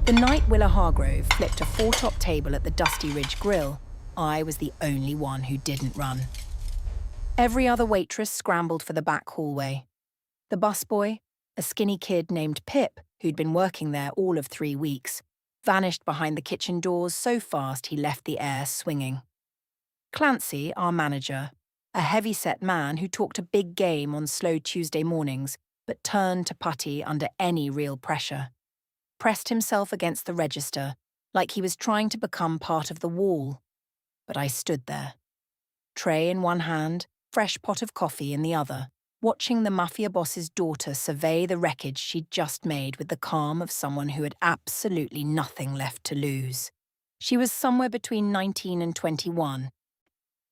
The night Willa Hargrove flipped a four-top table at the Dusty Ridge Grill, I was the only one who didn't run. Every other waitress scrambled for the back hallway. The busboy, a skinny kid named Pip, who'd been working there all of 3 weeks, vanished behind the kitchen doors so fast he left the air swinging. Clancy, our manager, a heavy-set man who talked a big game on slow Tuesday mornings but turned to putty under any real pressure, pressed himself against the register like he was trying to become part of the wall. But I stood there, tray in one hand, fresh pot of coffee in the other, watching the Mafia boss's daughter survey the wreckage she'd just made with the calm of someone who had absolutely nothing left to lose. She was somewhere between 19 and 21,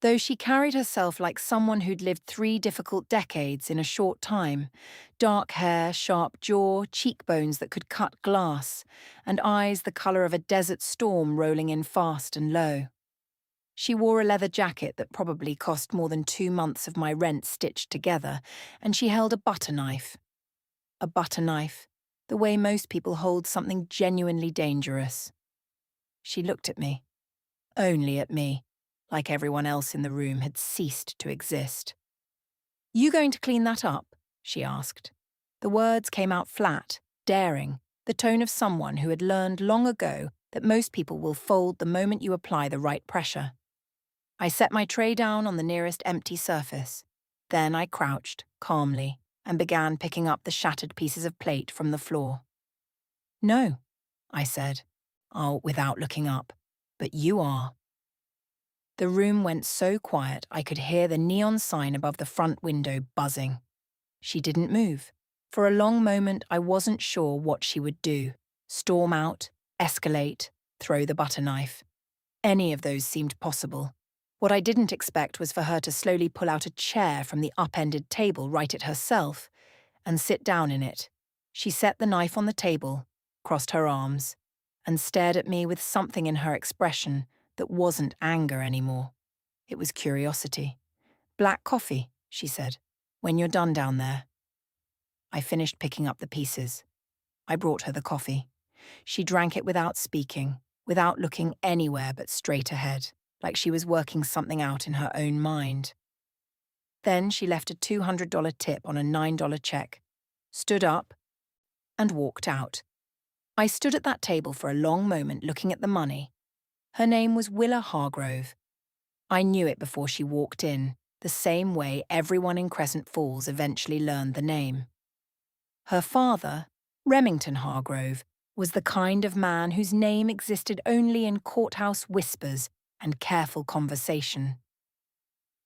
though she carried herself like someone who'd lived 3 difficult decades in a short time. Dark hair, sharp jaw, cheekbones that could cut glass, and eyes the colour of a desert storm rolling in fast and low. She wore a leather jacket that probably cost more than 2 months of my rent stitched together, and she held a butter knife. A butter knife, the way most people hold something genuinely dangerous. She looked at me. Only at me, like everyone else in the room had ceased to exist. "You going to clean that up?" she asked. The words came out flat, daring, the tone of someone who had learned long ago that most people will fold the moment you apply the right pressure. I set my tray down on the nearest empty surface. Then I crouched, calmly, and began picking up the shattered pieces of plate from the floor. "No," I said, without looking up, "but you are." The room went so quiet I could hear the neon sign above the front window buzzing. She didn't move. For a long moment I wasn't sure what she would do. Storm out, escalate, throw the butter knife. Any of those seemed possible. What I didn't expect was for her to slowly pull out a chair from the upended table right at herself and sit down in it. She set the knife on the table, crossed her arms, and stared at me with something in her expression that wasn't anger anymore. It was curiosity. "Black coffee," she said, "when you're done down there." I finished picking up the pieces. I brought her the coffee. She drank it without speaking, without looking anywhere but straight ahead, like she was working something out in her own mind. Then she left a $200 tip on a $9 check, stood up, and walked out. I stood at that table for a long moment looking at the money. Her name was Willa Hargrove. I knew it before she walked in, the same way everyone in Crescent Falls eventually learned the name. Her father, Remington Hargrove, was the kind of man whose name existed only in courthouse whispers and careful conversation.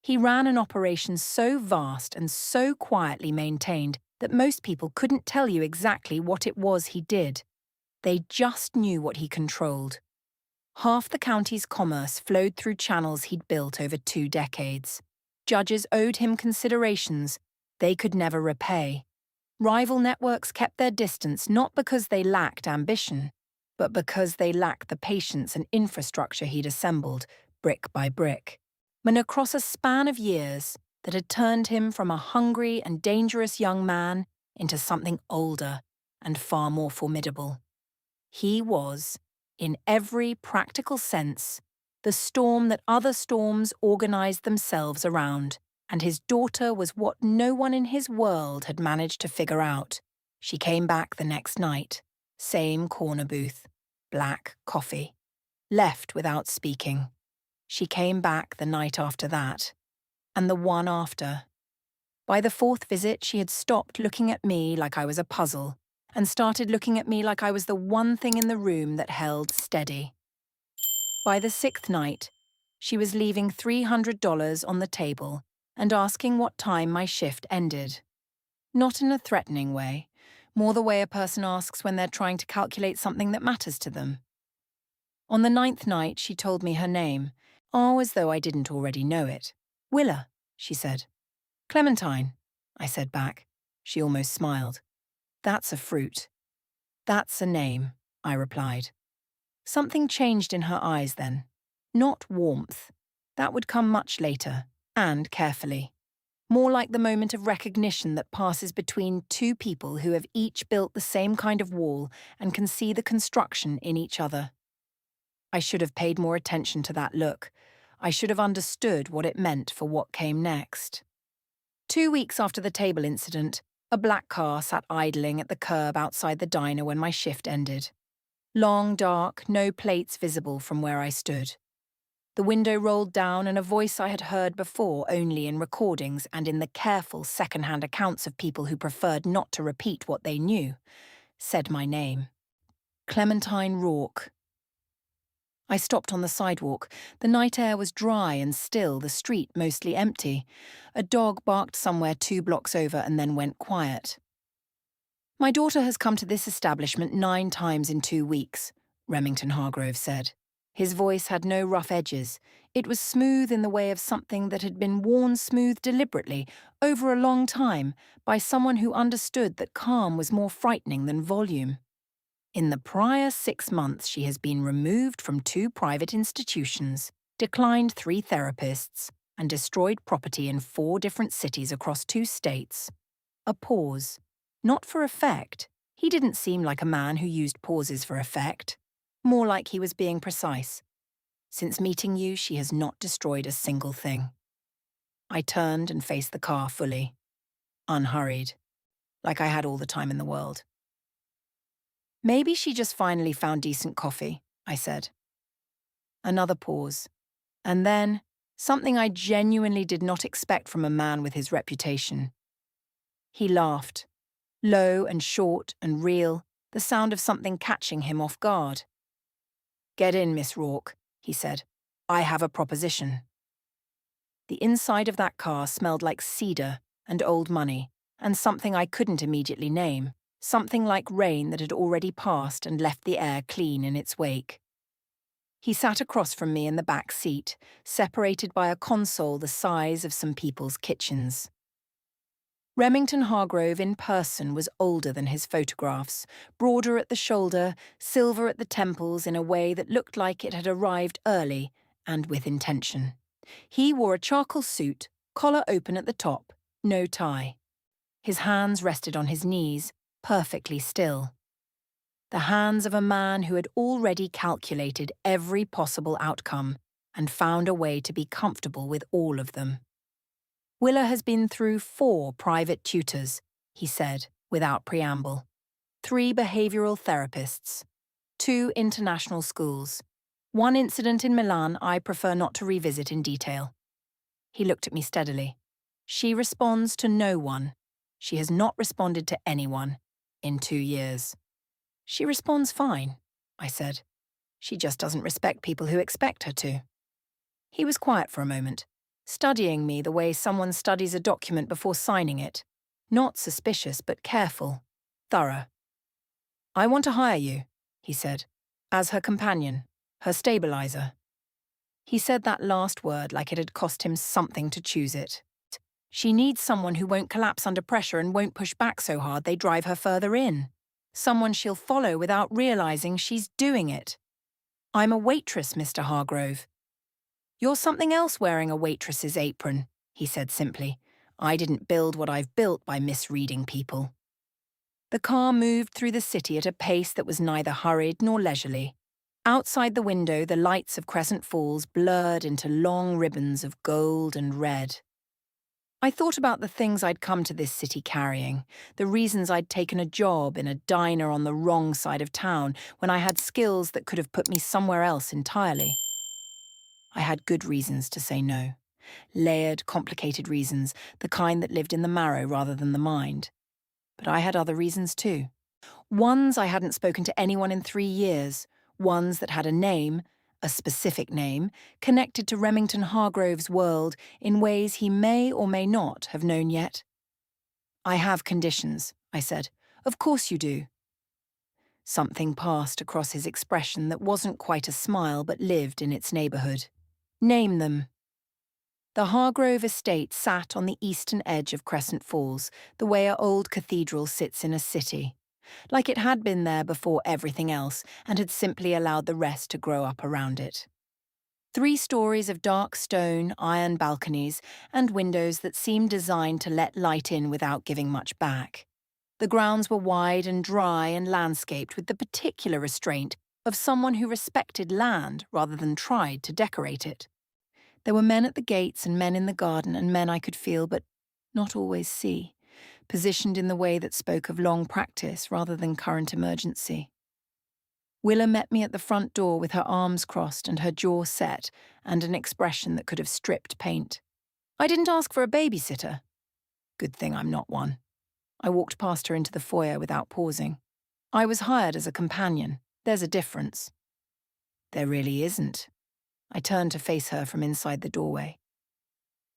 He ran an operation so vast and so quietly maintained that most people couldn't tell you exactly what it was he did. They just knew what he controlled. Half the county's commerce flowed through channels he'd built over 2 decades. Judges owed him considerations they could never repay. Rival networks kept their distance not because they lacked ambition, but because they lacked the patience and infrastructure he'd assembled, brick by brick. And across a span of years that had turned him from a hungry and dangerous young man into something older and far more formidable. He was, in every practical sense, the storm that other storms organized themselves around, and his daughter was what no one in his world had managed to figure out. She came back the next night, same corner booth, black coffee, left without speaking. She came back the night after that, and the one after. By the 4th visit, she had stopped looking at me like I was a puzzle, and started looking at me like I was the one thing in the room that held steady. By the 6th night, she was leaving $300 on the table and asking what time my shift ended. Not in a threatening way, more the way a person asks when they're trying to calculate something that matters to them. On the 9th night, she told me her name, as though I didn't already know it. "Willa," she said. "Clementine," I said back. She almost smiled. "That's a fruit." "That's a name," I replied. Something changed in her eyes then. Not warmth. That would come much later, and carefully. More like the moment of recognition that passes between two people who have each built the same kind of wall and can see the construction in each other. I should have paid more attention to that look. I should have understood what it meant for what came next. 2 weeks after the table incident, a black car sat idling at the curb outside the diner when my shift ended. Long, dark, no plates visible from where I stood. The window rolled down and a voice I had heard before only in recordings and in the careful second-hand accounts of people who preferred not to repeat what they knew, said my name. Clementine Rourke. I stopped on the sidewalk. The night air was dry and still, the street mostly empty. A dog barked somewhere 2 blocks over and then went quiet. "My daughter has come to this establishment 9 times in 2 weeks," Remington Hargrove said. His voice had no rough edges. It was smooth in the way of something that had been worn smooth deliberately, over a long time, by someone who understood that calm was more frightening than volume. "In the prior 6 months, she has been removed from 2 private institutions, declined 3 therapists, and destroyed property in 4 different cities across 2 states." A pause. Not for effect. He didn't seem like a man who used pauses for effect. More like he was being precise. "Since meeting you, she has not destroyed a single thing." I turned and faced the car fully. Unhurried. Like I had all the time in the world. "Maybe she just finally found decent coffee," I said. Another pause. And then, something I genuinely did not expect from a man with his reputation. He laughed. Low and short and real, the sound of something catching him off guard. "Get in, Miss Rourke," he said. "I have a proposition." The inside of that car smelled like cedar and old money, and something I couldn't immediately name, something like rain that had already passed and left the air clean in its wake. He sat across from me in the back seat, separated by a console the size of some people's kitchens. Remington Hargrove in person was older than his photographs, broader at the shoulder, silver at the temples in a way that looked like it had arrived early and with intention. He wore a charcoal suit, collar open at the top, no tie. His hands rested on his knees, perfectly still. The hands of a man who had already calculated every possible outcome and found a way to be comfortable with all of them. "Willa has been through 4 private tutors," he said, without preamble. 3 behavioral therapists. 2 international schools. 1 incident in Milan I prefer not to revisit in detail. He looked at me steadily. "She responds to no one. She has not responded to anyone in 2 years." "She responds fine," I said. "She just doesn't respect people who expect her to." He was quiet for a moment, studying me the way someone studies a document before signing it. Not suspicious, but careful, thorough. "I want to hire you," he said, "as her companion, her stabilizer." He said that last word like it had cost him something to choose it. "She needs someone who won't collapse under pressure and won't push back so hard they drive her further in. Someone she'll follow without realizing she's doing it. I'm a waitress, Mr. Hargrove." "You're something else wearing a waitress's apron," he said simply. "I didn't build what I've built by misreading people." The car moved through the city at a pace that was neither hurried nor leisurely. Outside the window, the lights of Crescent Falls blurred into long ribbons of gold and red. I thought about the things I'd come to this city carrying, the reasons I'd taken a job in a diner on the wrong side of town when I had skills that could have put me somewhere else entirely. I had good reasons to say no. Layered, complicated reasons, the kind that lived in the marrow rather than the mind. But I had other reasons too. Ones I hadn't spoken to anyone in 3 years, ones that had a name, a specific name, connected to Remington Hargrove's world in ways he may or may not have known yet. "I have conditions," I said. "Of course you do." Something passed across his expression that wasn't quite a smile but lived in its neighborhood. "Name them." The Hargrove estate sat on the eastern edge of Crescent Falls, the way an old cathedral sits in a city. Like it had been there before everything else and had simply allowed the rest to grow up around it. 3 stories of dark stone, iron balconies, and windows that seemed designed to let light in without giving much back. The grounds were wide and dry and landscaped with the particular restraint of someone who respected land rather than tried to decorate it. There were men at the gates and men in the garden and men I could feel but not always see, positioned in the way that spoke of long practice rather than current emergency. Willa met me at the front door with her arms crossed and her jaw set and an expression that could have stripped paint. I didn't ask for a babysitter. Good thing I'm not one. I walked past her into the foyer without pausing. I was hired as a companion. There's a difference. There really isn't. I turned to face her from inside the doorway.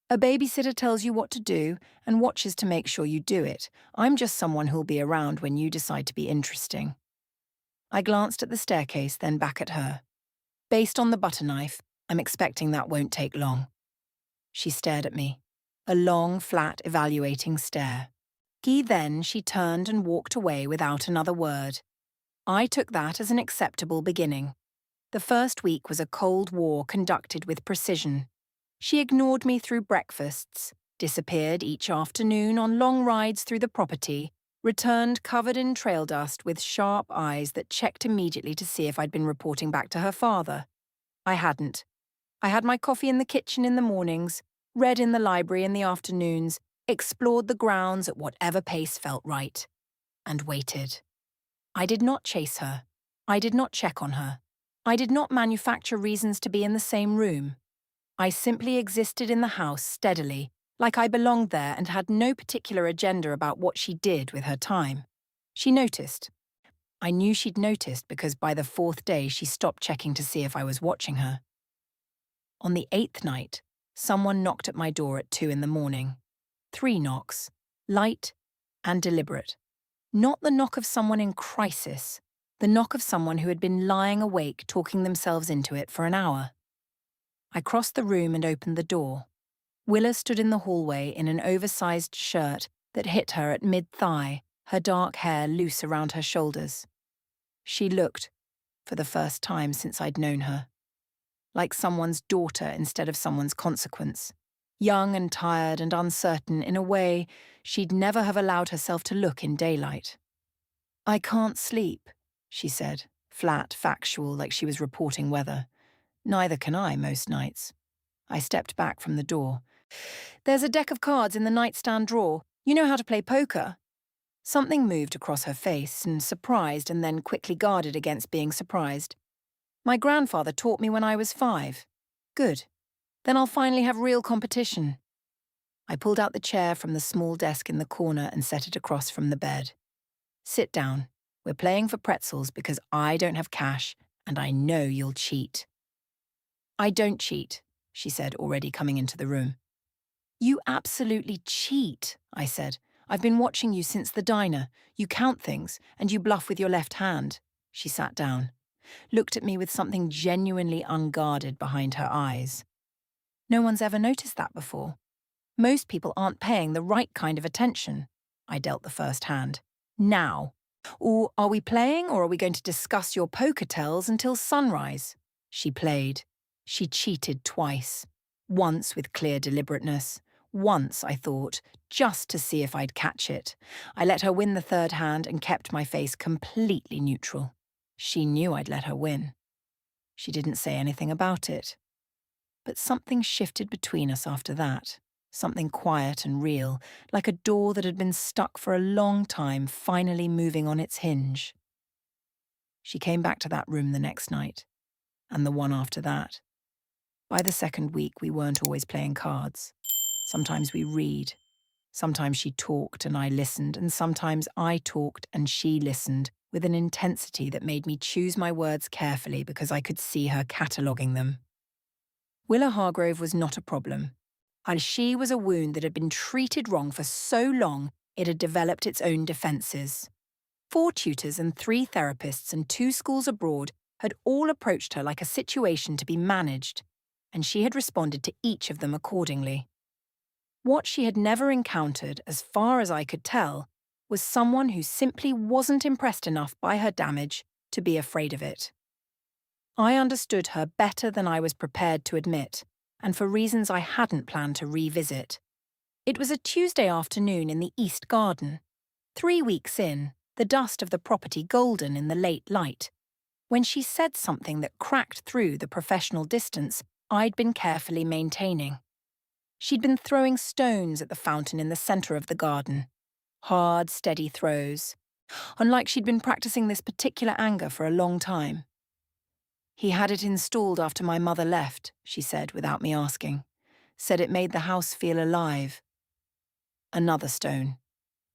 A babysitter tells you what to do and watches to make sure you do it. I'm just someone who'll be around when you decide to be interesting. I glanced at the staircase, then back at her. Based on the butter knife, I'm expecting that won't take long. She stared at me. A long, flat, evaluating stare. Then she turned and walked away without another word. I took that as an acceptable beginning. The first week was a Cold War conducted with precision. She ignored me through breakfasts, disappeared each afternoon on long rides through the property, returned covered in trail dust with sharp eyes that checked immediately to see if I'd been reporting back to her father. I hadn't. I had my coffee in the kitchen in the mornings, read in the library in the afternoons, explored the grounds at whatever pace felt right, and waited. I did not chase her. I did not check on her. I did not manufacture reasons to be in the same room. I simply existed in the house steadily, like I belonged there and had no particular agenda about what she did with her time. She noticed. I knew she'd noticed because by the 4th day she stopped checking to see if I was watching her. On the 8th night, someone knocked at my door at 2 a.m. 3 knocks, light and deliberate. Not the knock of someone in crisis, the knock of someone who had been lying awake talking themselves into it for an hour. I crossed the room and opened the door. Willa stood in the hallway in an oversized shirt that hit her at mid-thigh, her dark hair loose around her shoulders. She looked, for the first time since I'd known her, like someone's daughter instead of someone's consequence, young and tired and uncertain in a way she'd never have allowed herself to look in daylight. "I can't sleep," she said, flat, factual, like she was reporting weather. Neither can I most nights. I stepped back from the door. "There's a deck of cards in the nightstand drawer. You know how to play poker." Something moved across her face, and surprised and then quickly guarded against being surprised. "My grandfather taught me when I was 5. Good. Then I'll finally have real competition." I pulled out the chair from the small desk in the corner and set it across from the bed. "Sit down. We're playing for pretzels because I don't have cash, and I know you'll cheat." "I don't cheat," she said, already coming into the room. "You absolutely cheat," I said. "I've been watching you since the diner. You count things, and you bluff with your left hand." She sat down, looked at me with something genuinely unguarded behind her eyes. "No one's ever noticed that before. Most people aren't paying the right kind of attention." I dealt the first hand. "Now. Or are we playing, or are we going to discuss your poker tells until sunrise?" She played. She cheated twice. Once with clear deliberateness. Once, I thought, just to see if I'd catch it. I let her win the third hand and kept my face completely neutral. She knew I'd let her win. She didn't say anything about it. But something shifted between us after that. Something quiet and real, like a door that had been stuck for a long time finally moving on its hinge. She came back to that room the next night, and the one after that. By the second week, we weren't always playing cards. Sometimes we read. Sometimes she talked and I listened, and sometimes I talked and she listened with an intensity that made me choose my words carefully because I could see her cataloguing them. Willa Hargrove was not a problem. And she was a wound that had been treated wrong for so long it had developed its own defences. 4 tutors and 3 therapists and 2 schools abroad had all approached her like a situation to be managed, and she had responded to each of them accordingly. What she had never encountered, as far as I could tell, was someone who simply wasn't impressed enough by her damage to be afraid of it. I understood her better than I was prepared to admit, and for reasons I hadn't planned to revisit. It was a Tuesday afternoon in the East Garden. 3 weeks in, the dust of the property golden in the late light, when she said something that cracked through the professional distance I'd been carefully maintaining. She'd been throwing stones at the fountain in the centre of the garden. Hard, steady throws. Unlike she'd been practicing this particular anger for a long time. "He had it installed after my mother left," she said without me asking. "Said it made the house feel alive." Another stone.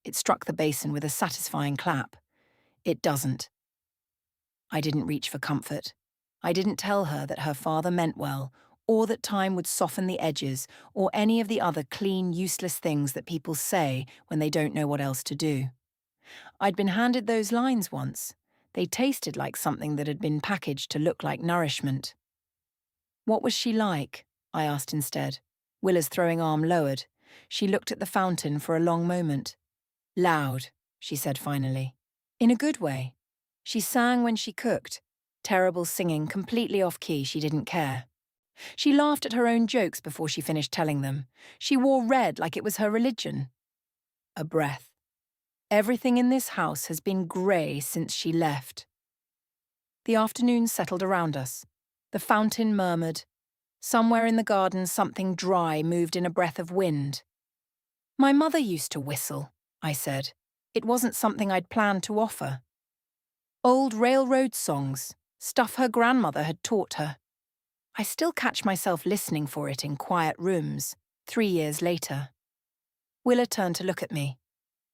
It struck the basin with a satisfying clap. "It doesn't." I didn't reach for comfort. I didn't tell her that her father meant well, or that time would soften the edges, or any of the other clean, useless things that people say when they don't know what else to do. I'd been handed those lines once. They tasted like something that had been packaged to look like nourishment. "What was she like?" I asked instead. Willa's throwing arm lowered. She looked at the fountain for a long moment. "Loud," she said finally. "In a good way. She sang when she cooked. Terrible singing, completely off-key, she didn't care. She laughed at her own jokes before she finished telling them. She wore red like it was her religion." A breath. "Everything in this house has been grey since she left." The afternoon settled around us. The fountain murmured. Somewhere in the garden something dry moved in a breath of wind. "My mother used to whistle," I said. It wasn't something I'd planned to offer. Old railroad songs, stuff her grandmother had taught her. I still catch myself listening for it in quiet rooms, 3 years later. Willa turned to look at me.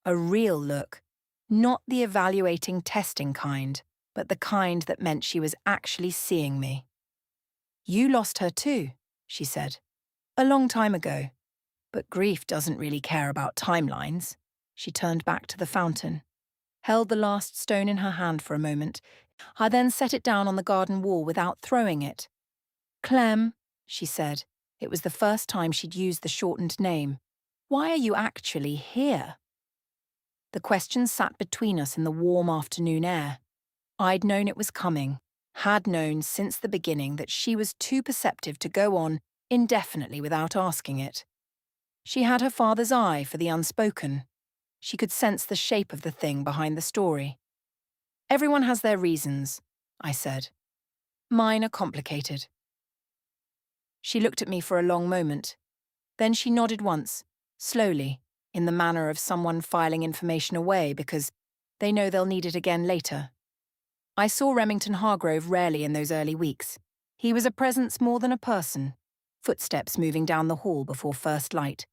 A real look. Not the evaluating, testing kind, but the kind that meant she was actually seeing me. "You lost her too," she said. "A long time ago. But grief doesn't really care about timelines." She turned back to the fountain, held the last stone in her hand for a moment. I then set it down on the garden wall without throwing it. "Clem," she said. It was the first time she'd used the shortened name. "Why are you actually here?" The question sat between us in the warm afternoon air. I'd known it was coming, had known since the beginning that she was too perceptive to go on indefinitely without asking it. She had her father's eye for the unspoken. She could sense the shape of the thing behind the story. "Everyone has their reasons," I said. "Mine are complicated." She looked at me for a long moment. Then she nodded once, slowly, in the manner of someone filing information away because they know they'll need it again later. I saw Remington Hargrove rarely in those early weeks. He was a presence more than a person, footsteps moving down the hall before first light.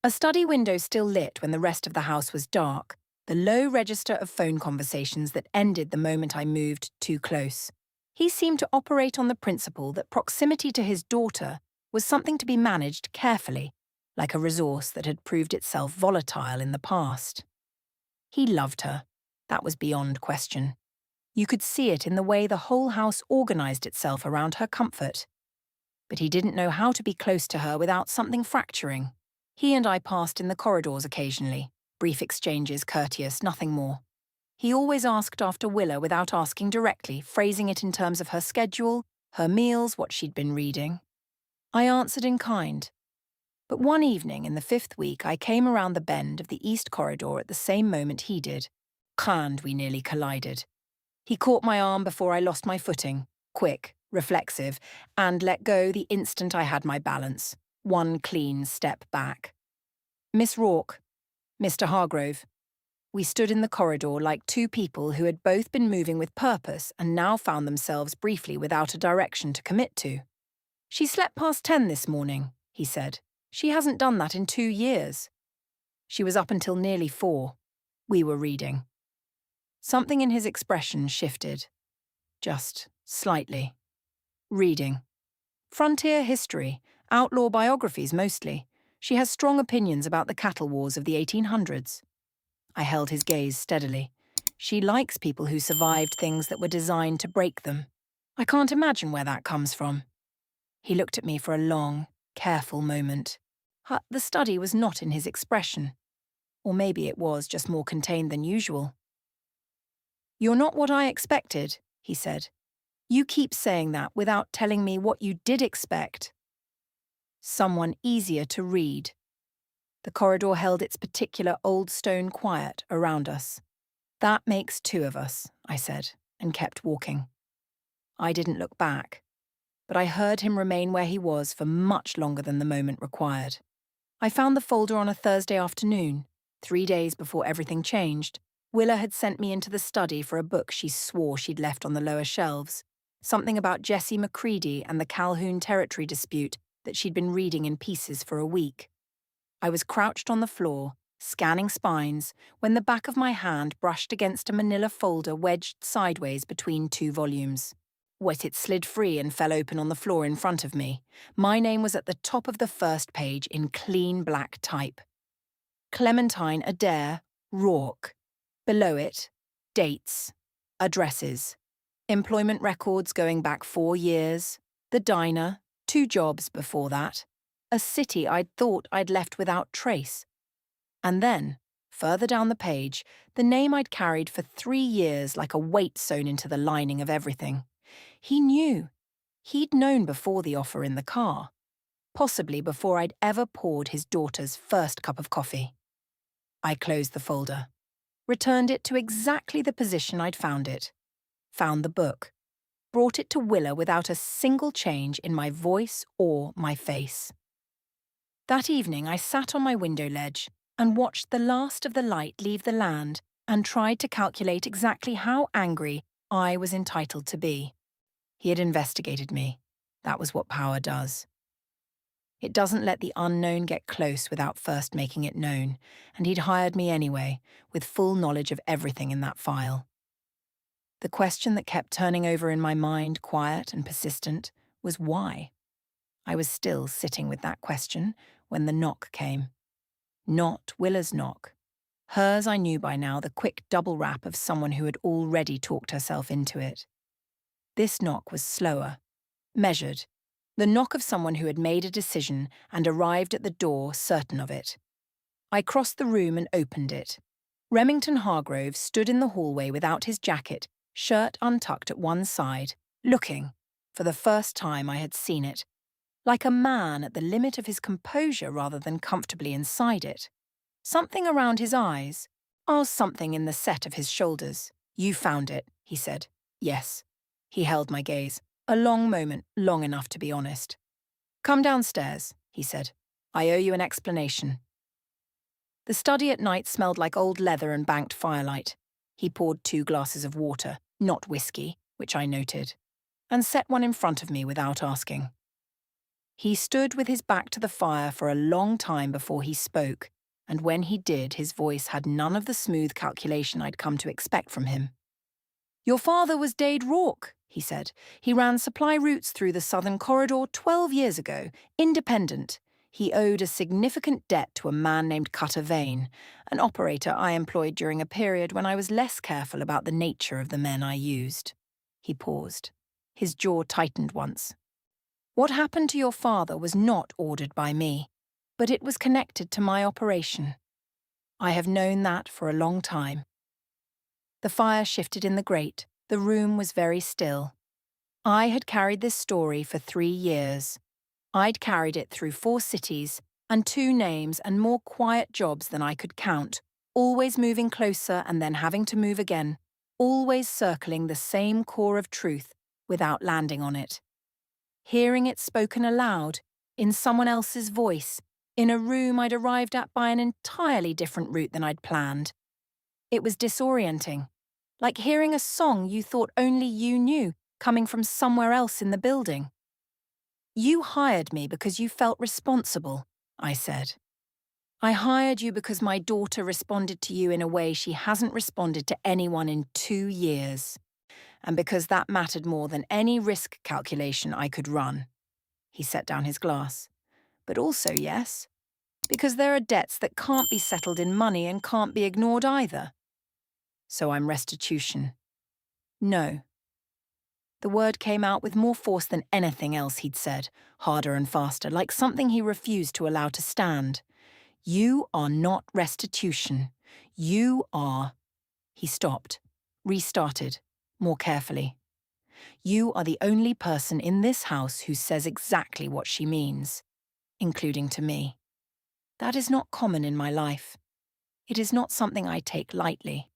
A study window still lit when the rest of the house was dark, the low register of phone conversations that ended the moment I moved too close. He seemed to operate on the principle that proximity to his daughter was something to be managed carefully, like a resource that had proved itself volatile in the past. He loved her. That was beyond question. You could see it in the way the whole house organized itself around her comfort. But he didn't know how to be close to her without something fracturing. He and I passed in the corridors occasionally, brief exchanges, courteous, nothing more. He always asked after Willa without asking directly, phrasing it in terms of her schedule, her meals, what she'd been reading. I answered in kind. But one evening in the 5th week, I came around the bend of the east corridor at the same moment he did. And we nearly collided. He caught my arm before I lost my footing, quick, reflexive, and let go the instant I had my balance. One clean step back. "Miss Rourke, Mr. Hargrove." We stood in the corridor like two people who had both been moving with purpose and now found themselves briefly without a direction to commit to. "She slept past 10 this morning," he said. "She hasn't done that in 2 years. She was up until nearly 4. We were reading." Something in his expression shifted. Just slightly. "Reading. Frontier history, outlaw biographies mostly. She has strong opinions about the cattle wars of the 1800s. I held his gaze steadily. "She likes people who survived things that were designed to break them. I can't imagine where that comes from." He looked at me for a long, careful moment. The study was not in his expression. Or maybe it was just more contained than usual. "You're not what I expected," he said. You keep saying that without telling me what you did expect. Someone easier to read. The corridor held its particular old stone quiet around us. That makes two of us, I said, and kept walking. I didn't look back, but I heard him remain where he was for much longer than the moment required. I found the folder on a Thursday afternoon, 3 days before everything changed. Willa had sent me into the study for a book she swore she'd left on the lower shelves, something about Jesse McCready and the Calhoun territory dispute that she'd been reading in pieces for a week. I was crouched on the floor, scanning spines, when the back of my hand brushed against a manila folder wedged sideways between 2 volumes. It slid free and fell open on the floor in front of me. My name was at the top of the first page in clean black type. Clementine Rourke. Below it, dates, addresses, employment records going back 4 years, the diner, 2 jobs before that, a city I'd thought I'd left without trace. And then, further down the page, the name I'd carried for 3 years like a weight sewn into the lining of everything. He knew. He'd known before the offer in the car, possibly before I'd ever poured his daughter's first cup of coffee. I closed the folder, returned it to exactly the position I'd found it, found the book, brought it to Willa without a single change in my voice or my face. That evening I sat on my window ledge and watched the last of the light leave the land and tried to calculate exactly how angry I was entitled to be. He had investigated me. That was what power does. It doesn't let the unknown get close without first making it known, and he'd hired me anyway, with full knowledge of everything in that file. The question that kept turning over in my mind, quiet and persistent, was why? I was still sitting with that question when the knock came. Not Willa's knock. Hers I knew by now, the quick double rap of someone who had already talked herself into it. This knock was slower, measured, the knock of someone who had made a decision and arrived at the door certain of it. I crossed the room and opened it. Remington Hargrove stood in the hallway without his jacket, shirt untucked at one side, looking, for the first time I had seen it, like a man at the limit of his composure rather than comfortably inside it. Something around his eyes, something in the set of his shoulders. "You found it," he said. "Yes." He held my gaze. A long moment, long enough to be honest. "Come downstairs," he said. "I owe you an explanation." The study at night smelled like old leather and banked firelight. He poured 2 glasses of water, not whiskey, which I noted, and set one in front of me without asking. He stood with his back to the fire for a long time before he spoke, and when he did, his voice had none of the smooth calculation I'd come to expect from him. "Your father was Dade Rourke," he said. "He ran supply routes through the Southern Corridor 12 years ago, independent. He owed a significant debt to a man named Cutter Vane, an operator I employed during a period when I was less careful about the nature of the men I used." He paused. His jaw tightened once. "What happened to your father was not ordered by me, but it was connected to my operation. I have known that for a long time." The fire shifted in the grate. The room was very still. I had carried this story for 3 years. I'd carried it through 4 cities and 2 names and more quiet jobs than I could count, always moving closer and then having to move again, always circling the same core of truth without landing on it. Hearing it spoken aloud, in someone else's voice, in a room I'd arrived at by an entirely different route than I'd planned. It was disorienting, like hearing a song you thought only you knew coming from somewhere else in the building. "You hired me because you felt responsible," I said. "I hired you because my daughter responded to you in a way she hasn't responded to anyone in 2 years, and because that mattered more than any risk calculation I could run." He set down his glass. "But also, yes, because there are debts that can't be settled in money and can't be ignored either. So I'm restitution." "No." The word came out with more force than anything else he'd said, harder and faster, like something he refused to allow to stand. "You are not restitution. You are—" He stopped, restarted, more carefully. You are the only person in this house who says exactly what she means, including to me. That is not common in my life. It is not something I take lightly.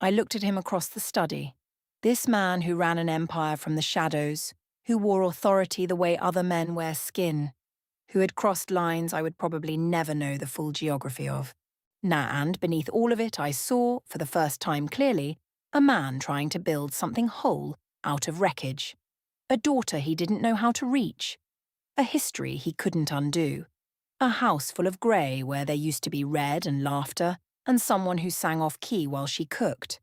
I looked at him across the study. This man who ran an empire from the shadows, who wore authority the way other men wear skin, who had crossed lines I would probably never know the full geography of. And beneath all of it I saw, for the first time clearly, a man trying to build something whole out of wreckage. A daughter he didn't know how to reach. A history he couldn't undo. A house full of grey where there used to be red and laughter, and someone who sang off-key while she cooked.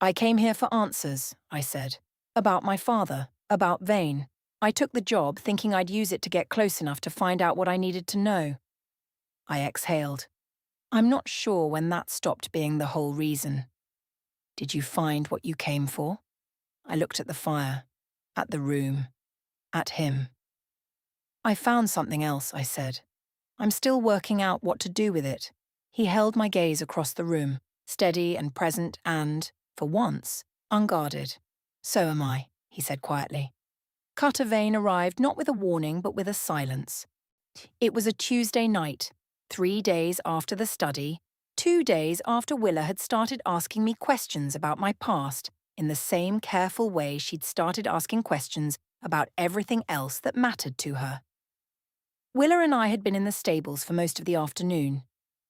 I came here for answers, I said. About my father, about Vane. I took the job thinking I'd use it to get close enough to find out what I needed to know. I exhaled. I'm not sure when that stopped being the whole reason. Did you find what you came for? I looked at the fire, at the room, at him. I found something else, I said. I'm still working out what to do with it. He held my gaze across the room, steady and present and, for once, unguarded. So am I, he said quietly. Cutter Vane arrived not with a warning but with a silence. It was a Tuesday night, 3 days after the study, 2 days after Willa had started asking me questions about my past in the same careful way she'd started asking questions about everything else that mattered to her. Willa and I had been in the stables for most of the afternoon,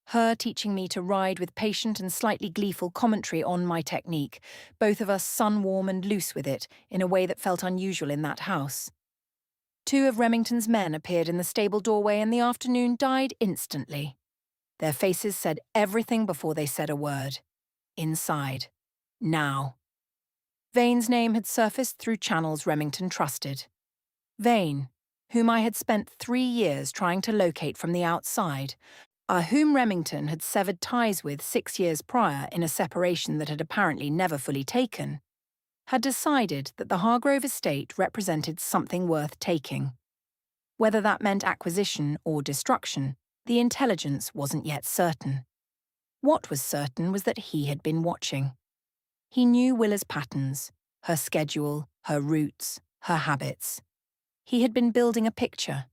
her teaching me to ride with patient and slightly gleeful commentary on my technique, both of us sun-warm and loose with it in a way that felt unusual in that house. 2 of Remington's men appeared in the stable doorway and the afternoon died instantly. Their faces said everything before they said a word. Inside. Now. Vane's name had surfaced through channels Remington trusted. Vane, whom I had spent 3 years trying to locate from the outside, whom Remington had severed ties with 6 years prior in a separation that had apparently never fully taken, had decided that the Hargrove estate represented something worth taking. Whether that meant acquisition or destruction, the intelligence wasn't yet certain. What was certain was that he had been watching. He knew Willa's patterns, her schedule, her routes, her habits. He had been building a picture.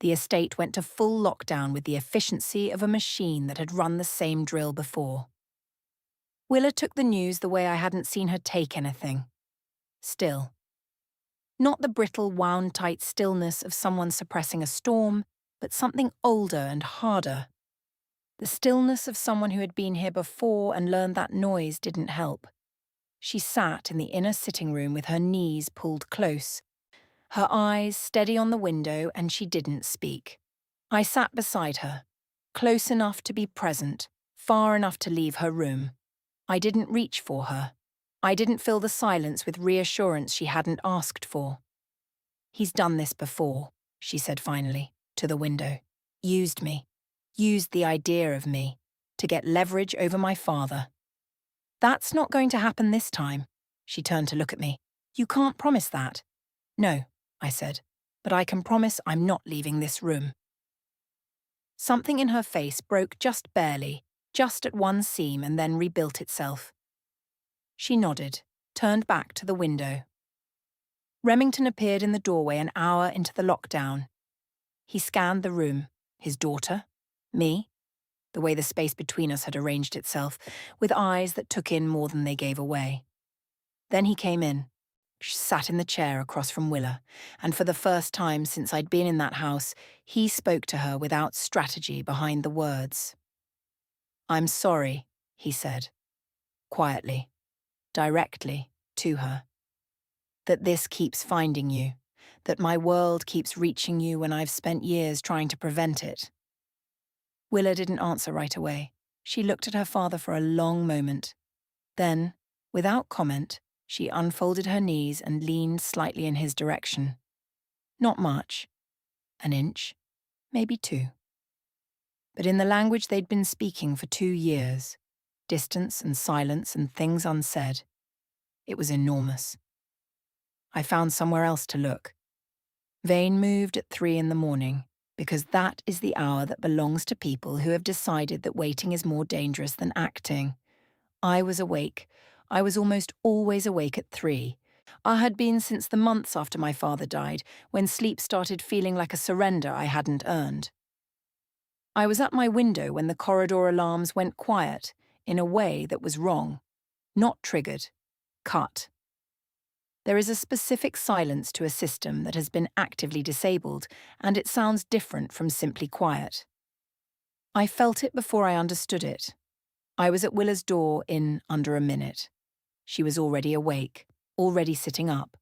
The estate went to full lockdown with the efficiency of a machine that had run the same drill before. Willa took the news the way I hadn't seen her take anything. Still. Not the brittle, wound-tight stillness of someone suppressing a storm, but something older and harder. The stillness of someone who had been here before and learned that noise didn't help. She sat in the inner sitting room with her knees pulled close, her eyes steady on the window, and she didn't speak. I sat beside her, close enough to be present, far enough to leave her room. I didn't reach for her. I didn't fill the silence with reassurance she hadn't asked for. He's done this before, she said finally, to the window. Used me. Used the idea of me, to get leverage over my father. That's not going to happen this time. She turned to look at me. You can't promise that. No, I said, but I can promise I'm not leaving this room. Something in her face broke just barely, just at one seam, and then rebuilt itself. She nodded, turned back to the window. Remington appeared in the doorway an hour into the lockdown. He scanned the room, his daughter, me, the way the space between us had arranged itself, with eyes that took in more than they gave away. Then he came in. She sat in the chair across from Willa, and for the first time since I'd been in that house, he spoke to her without strategy behind the words. I'm sorry, he said, quietly, directly, to her. That this keeps finding you, that my world keeps reaching you when I've spent years trying to prevent it. Willa didn't answer right away. She looked at her father for a long moment. Then, without comment, she unfolded her knees and leaned slightly in his direction. Not much. An inch, maybe 2. But in the language they'd been speaking for 2 years, distance and silence and things unsaid, it was enormous. I found somewhere else to look. Vane moved at 3 in the morning, because that is the hour that belongs to people who have decided that waiting is more dangerous than acting. I was awake. I was almost always awake at 3, I had been since the months after my father died, when sleep started feeling like a surrender I hadn't earned. I was at my window when the corridor alarms went quiet in a way that was wrong, not triggered, cut. There is a specific silence to a system that has been actively disabled, and it sounds different from simply quiet. I felt it before I understood it. I was at Willa's door in under a minute. She was already awake, already sitting up,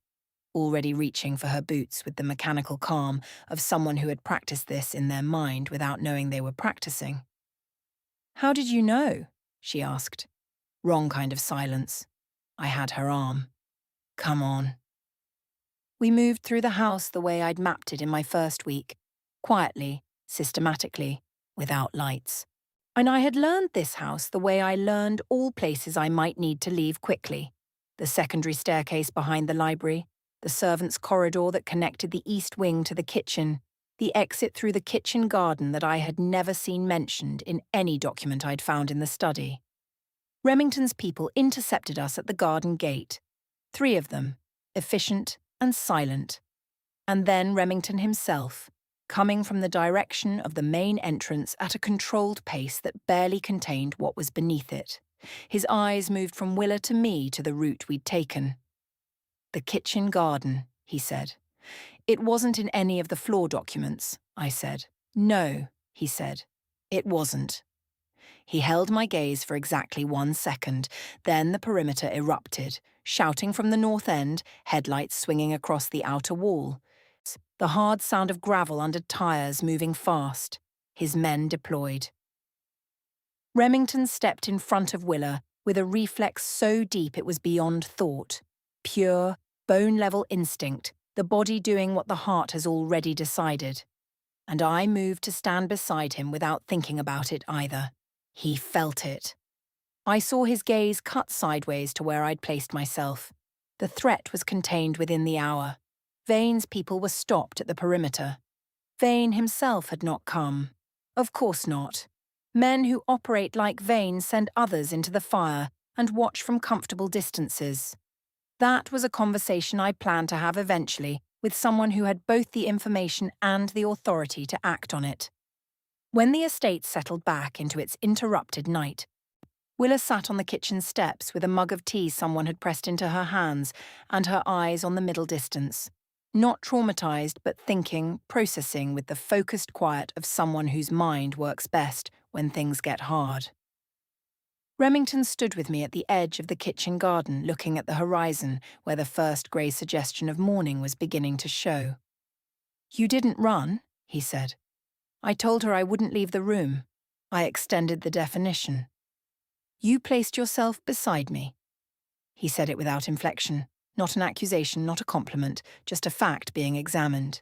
already reaching for her boots with the mechanical calm of someone who had practiced this in their mind without knowing they were practicing. "How did you know?" she asked. Wrong kind of silence. I had her arm. "Come on." We moved through the house the way I'd mapped it in my first week, quietly, systematically, without lights. And I had learned this house the way I learned all places I might need to leave quickly. The secondary staircase behind the library, the servants' corridor that connected the east wing to the kitchen, the exit through the kitchen garden that I had never seen mentioned in any document I'd found in the study. Remington's people intercepted us at the garden gate. 3 of them, efficient and silent. And then Remington himself, coming from the direction of the main entrance at a controlled pace that barely contained what was beneath it. His eyes moved from Willa to me to the route we'd taken. "The kitchen garden," he said. "It wasn't in any of the floor documents," I said. "No," he said. "It wasn't." He held my gaze for exactly 1 second, then the perimeter erupted, shouting from the north end, headlights swinging across the outer wall. The hard sound of gravel under tires moving fast, his men deployed. Remington stepped in front of Willa with a reflex so deep it was beyond thought. Pure, bone-level instinct, the body doing what the heart has already decided. And I moved to stand beside him without thinking about it either. He felt it. I saw his gaze cut sideways to where I'd placed myself. The threat was contained within the hour. Vane's people were stopped at the perimeter. Vane himself had not come. Of course not. Men who operate like Vane send others into the fire and watch from comfortable distances. That was a conversation I planned to have eventually with someone who had both the information and the authority to act on it. When the estate settled back into its interrupted night, Willa sat on the kitchen steps with a mug of tea someone had pressed into her hands and her eyes on the middle distance. Not traumatized, but thinking, processing with the focused quiet of someone whose mind works best when things get hard. Remington stood with me at the edge of the kitchen garden, looking at the horizon where the first grey suggestion of morning was beginning to show. "You didn't run," he said. "I told her I wouldn't leave the room. I extended the definition. You placed yourself beside me." He said it without inflection, not an accusation, not a compliment, just a fact being examined.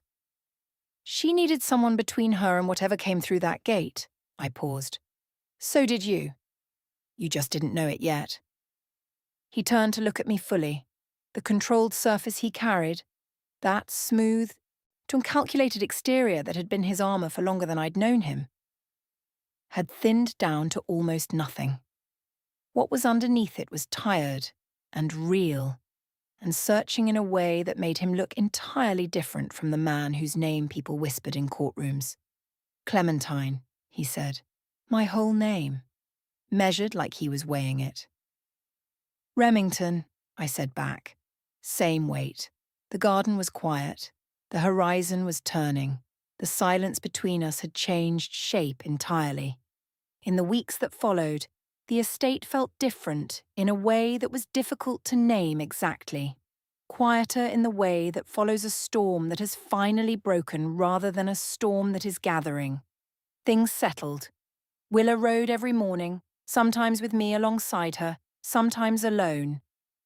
"She needed someone between her and whatever came through that gate." I paused. "So did you. You just didn't know it yet." He turned to look at me fully. The controlled surface he carried, that smooth, to calculated exterior that had been his armour for longer than I'd known him, had thinned down to almost nothing. What was underneath it was tired and real, and searching in a way that made him look entirely different from the man whose name people whispered in courtrooms. "Clementine," he said. "My whole name." Measured like he was weighing it. "Remington," I said back. Same weight. The garden was quiet. The horizon was turning. The silence between us had changed shape entirely. In the weeks that followed, the estate felt different in a way that was difficult to name exactly. Quieter in the way that follows a storm that has finally broken rather than a storm that is gathering. Things settled. Willa rode every morning, sometimes with me alongside her, sometimes alone,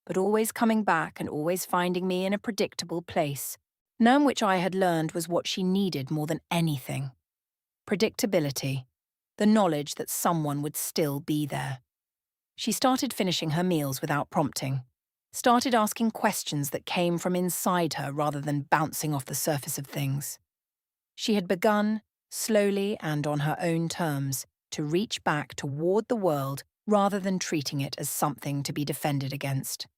but always coming back and always finding me in a predictable place. None which I had learned was what she needed more than anything. Predictability, the knowledge that someone would still be there. She started finishing her meals without prompting, started asking questions that came from inside her rather than bouncing off the surface of things. She had begun, slowly and on her own terms, to reach back toward the world rather than treating it as something to be defended against.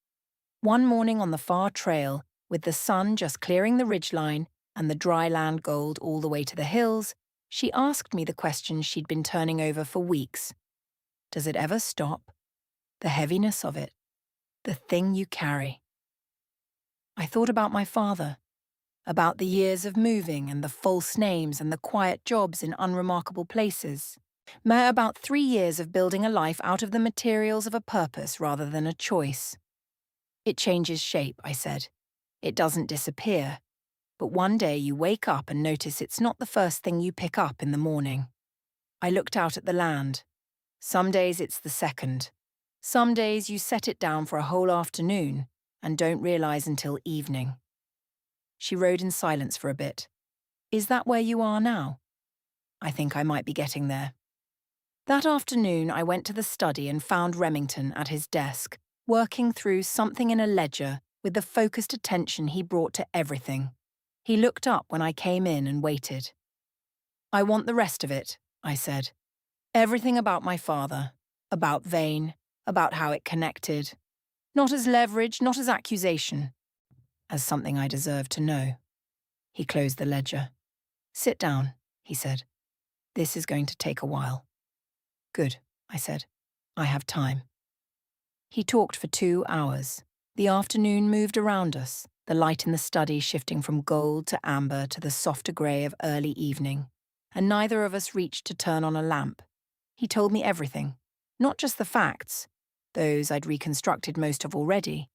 One morning on the far trail, with the sun just clearing the ridgeline and the dry land gold all the way to the hills, she asked me the question she'd been turning over for weeks. Does it ever stop? The heaviness of it. The thing you carry. I thought about my father, about the years of moving and the false names and the quiet jobs in unremarkable places. About 3 years of building a life out of the materials of a purpose rather than a choice. It changes shape, I said. It doesn't disappear. But one day you wake up and notice it's not the first thing you pick up in the morning. I looked out at the land. Some days it's the second. Some days you set it down for a whole afternoon and don't realize until evening. She rode in silence for a bit. Is that where you are now? I think I might be getting there. That afternoon I went to the study and found Remington at his desk, working through something in a ledger with the focused attention he brought to everything. He looked up when I came in and waited. I want the rest of it, I said. Everything about my father, about Vane, about how it connected. Not as leverage, not as accusation. As something I deserve to know. He closed the ledger. Sit down, he said. This is going to take a while. Good, I said. I have time. He talked for 2 hours. The afternoon moved around us, the light in the study shifting from gold to amber to the softer grey of early evening, and neither of us reached to turn on a lamp. He told me everything, not just the facts, those I'd reconstructed most of already,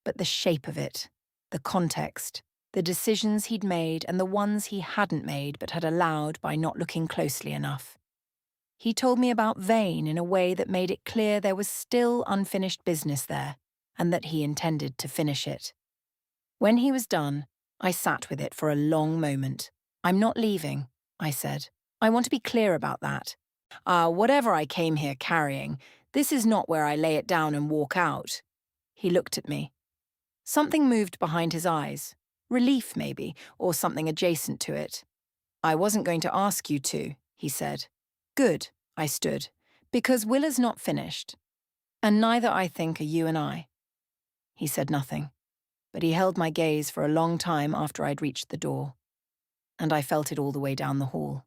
but the shape of it, the context, the decisions he'd made and the ones he hadn't made but had allowed by not looking closely enough. He told me about Vane in a way that made it clear there was still unfinished business there, and that he intended to finish it. When he was done, I sat with it for a long moment. I'm not leaving, I said. I want to be clear about that. Whatever I came here carrying, this is not where I lay it down and walk out. He looked at me. Something moved behind his eyes. Relief, maybe, or something adjacent to it. I wasn't going to ask you to, he said. Good, I stood, because Willa's not finished. And neither, I think, are you and I. He said nothing, but he held my gaze for a long time after I'd reached the door. And I felt it all the way down the hall.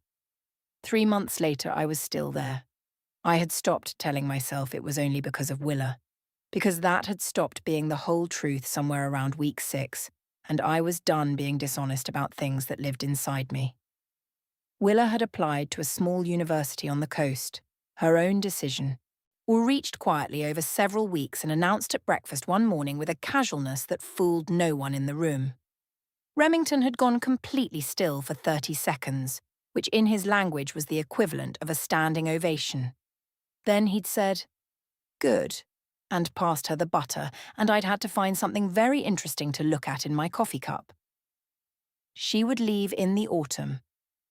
3 months later, I was still there. I had stopped telling myself it was only because of Willa, because that had stopped being the whole truth somewhere around week 6, and I was done being dishonest about things that lived inside me. Willa had applied to a small university on the coast, her own decision, or reached quietly over several weeks and announced at breakfast one morning with a casualness that fooled no one in the room. Remington had gone completely still for 30 seconds, which in his language was the equivalent of a standing ovation. Then he'd said, "Good," and passed her the butter, and I'd had to find something very interesting to look at in my coffee cup. She would leave in the autumn,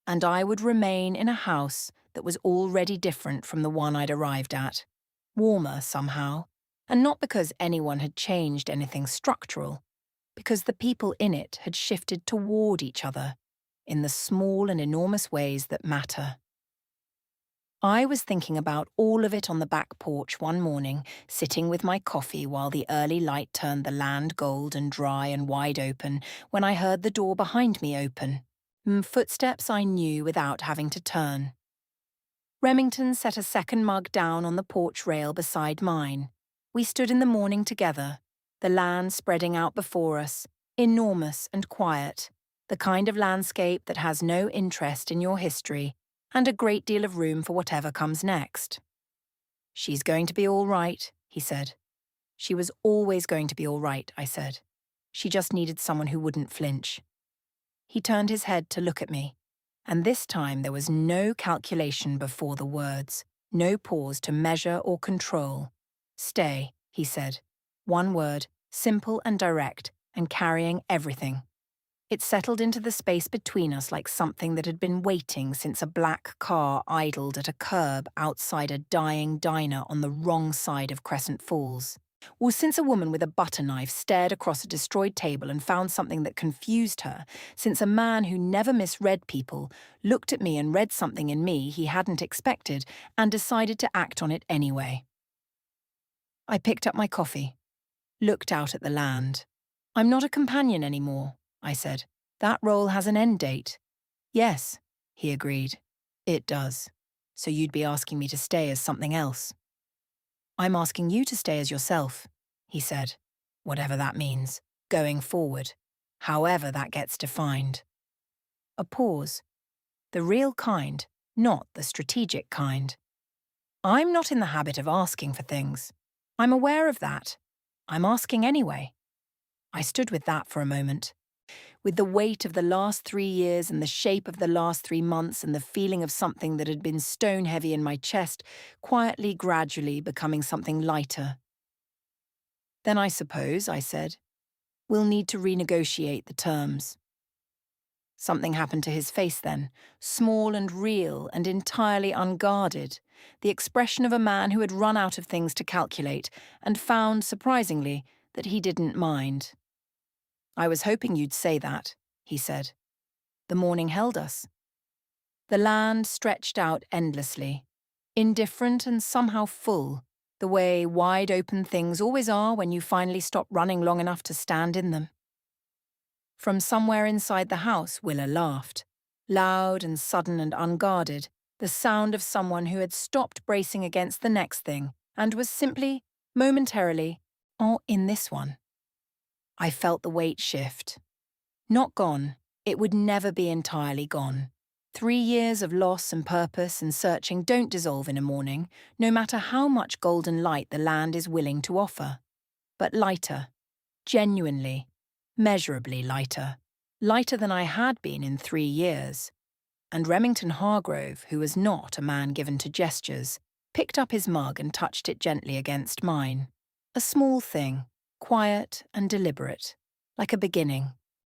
and I would remain in a house that was already different from the one I'd arrived at, warmer somehow, and not because anyone had changed anything structural, because the people in it had shifted toward each other in the small and enormous ways that matter. I was thinking about all of it on the back porch one morning, sitting with my coffee while the early light turned the land gold and dry and wide open, when I heard the door behind me open. Footsteps I knew without having to turn. Remington set a second mug down on the porch rail beside mine. We stood in the morning together, the land spreading out before us, enormous and quiet, the kind of landscape that has no interest in your history and a great deal of room for whatever comes next. She's going to be all right, he said. She was always going to be all right, I said. She just needed someone who wouldn't flinch. He turned his head to look at me, and this time there was no calculation before the words, no pause to measure or control. Stay, he said. One word, simple and direct, and carrying everything. It settled into the space between us like something that had been waiting since a black car idled at a curb outside a dying diner on the wrong side of Crescent Falls. Or since a woman with a butter knife stared across a destroyed table and found something that confused her, since a man who never misread people looked at me and read something in me he hadn't expected and decided to act on it anyway. I picked up my coffee. looked out at the land. I'm not a companion anymore, I said. That role has an end date. Yes, he agreed. It does. So you'd be asking me to stay as something else. I'm asking you to stay as yourself, he said. Whatever that means, going forward, however that gets defined. A pause. The real kind, not the strategic kind. I'm not in the habit of asking for things. I'm aware of that. I'm asking anyway. I stood with that for a moment. With the weight of the last 3 years and the shape of the last 3 months and the feeling of something that had been stone-heavy in my chest, quietly, gradually becoming something lighter. Then I suppose, I said, we'll need to renegotiate the terms. Something happened to his face then, small and real and entirely unguarded, the expression of a man who had run out of things to calculate and found, surprisingly, that he didn't mind. I was hoping you'd say that, he said. The morning held us. The land stretched out endlessly, indifferent and somehow full, the way wide-open things always are when you finally stop running long enough to stand in them. From somewhere inside the house, Willa laughed, loud and sudden and unguarded, the sound of someone who had stopped bracing against the next thing and was simply, momentarily, in this one. I felt the weight shift. Not gone, it would never be entirely gone. 3 years of loss and purpose and searching don't dissolve in a morning, no matter how much golden light the land is willing to offer. But lighter, genuinely, measurably lighter. Lighter than I had been in 3 years. And Remington Hargrove, who was not a man given to gestures, picked up his mug and touched it gently against mine. A small thing, quiet and deliberate, like a beginning.